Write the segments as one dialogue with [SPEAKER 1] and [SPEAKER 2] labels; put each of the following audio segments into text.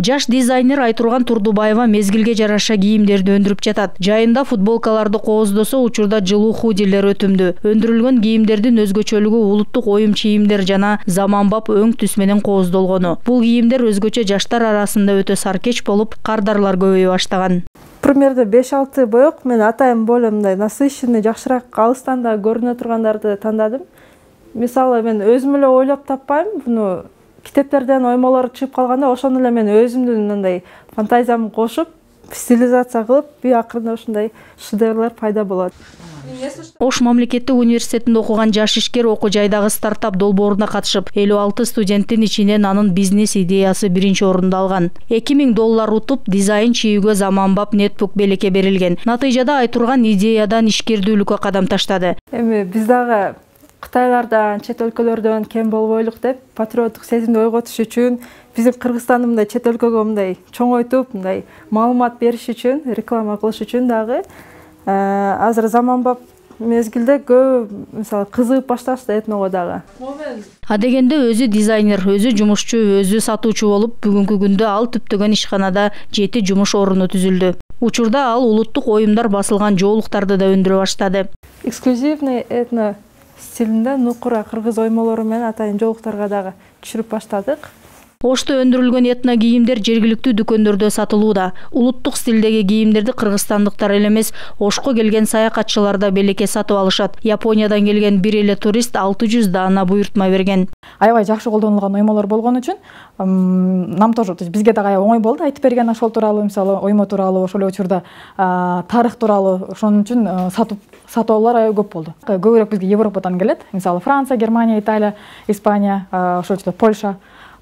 [SPEAKER 1] Жаш дизайнер Айтурган Турдубаева мезгилге жараша кийимдерди өндүрүп жатат. Жайында футболкаларды кооздосо учурда жылуу худилер өтүмдүү. Өндүрүлгөн кийимдердин өзгөчөлүгү улуттук оюм чийимдер жана заманбап өң түс менен кооздолгону. Бул кийимдер өзгөчө жаштар арасында өтө саркеч болуп, кардарлар көбөйө баштаган.
[SPEAKER 2] Примерно 5-6 боек мен атайын боло мындай насыщенный, жакшыраак, алыстан да көрүнө тургандарды тандадым. Мисалы мен өзүм эле ойлоп таппайм, буну китептерден оймолор чыгып калганда ошону эле мен өзүмдүн мындай фантазиямды кошуп, стилизация кылып, акырында ушундай шедеврлер пайда болот.
[SPEAKER 1] Ош мамлекеттик университетинде окуган жаш ишкер окуу жайдагы стартап долбооруна катышып, 56 студенттин ичинен анын бизнес идеясы биринчи орунду алган. $2000 утуп, дизайн чийүүгө заманбап нетбук белекке берилген. Натыйжада Айтурган идеядан ишкердүүлүккө кадам таштады.
[SPEAKER 2] Эми биз дагы Кытайлардан, чет өлкөлөрдөн кем болбойлук деп, патриоттук сезимди ойготуш үчүн, биздин Кыргызстанды мындай чет өлкөгө мындай чоңойтуп, мындай маалымат бериш үчүн, реклама кылыш үчүн дагы азыр заманбап мезгилде көп, мисалы, кызыгып башташты этного дагы.
[SPEAKER 1] Адегенде өзү дизайнер, өзү жумушчу, өзү сатуучу болуп, бүгүнкү күндө ал түптөгөн ишканада 7 жумуш оруну түзүлдү. Учурда ал улуттук оюмдар басылган жоолуктарды да өндүрө баштады.
[SPEAKER 2] Эксклюзивный этно стилинде нукура кыргыз оймолору менен атайын жоолуктарга дагы түшүрүп баштадык.
[SPEAKER 1] Ошто өндүрүлгөн этно кийимдер жергиликтүү дүкөндөрдө сатылууда. Улуттук стилдеги кийимдерди кыргызстандыктар эле эмес, Ошко келген саякатчылар да белекке сатып алышат. Япониядан келген бир эле турист 600 даана буйртма берген.
[SPEAKER 3] Аябай жакшы колдонулган оймолор болгон үчүн нам тоже бизге дагы оңой болду айтып берген ошол тууралуу, мисалы, оймо тууралуу, ошол эле учурда тарых тууралуу, ошон үчүн сатуулар аябай көп болду. Көбүрөөк бизге Европадан келет. Мисалы, Франция, Германия, Италия, Испания, ошол учурда Польша.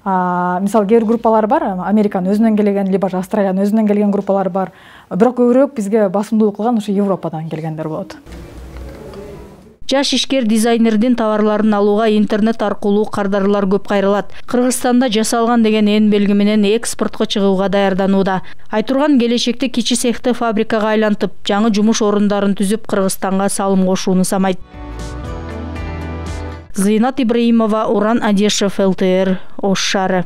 [SPEAKER 3] Мисалы, кээ бир группалар бар, Американын өзүнөн келген, либо Австралиянын өзүнөн келген группалар бар. Бирок көбүрөөк бизге басымдуулук кылган ошо Европадан келгендер болот.
[SPEAKER 1] Жаш ишкер дизайнердин товарларын алууга интернет аркылуу кардарлар көп кайрылат. Кыргызстанда жасалган деген эн белги менен экспортко чыгууга даярданууда. Айтурган келечекте кичи цехти фабрикага айлантып, жаңы жумуш орундарын түзүп, Кыргызстанга салым кошууну самайт. Зыйнат Ибраимова, Уран Адешев, ЛТР, Ош шаары.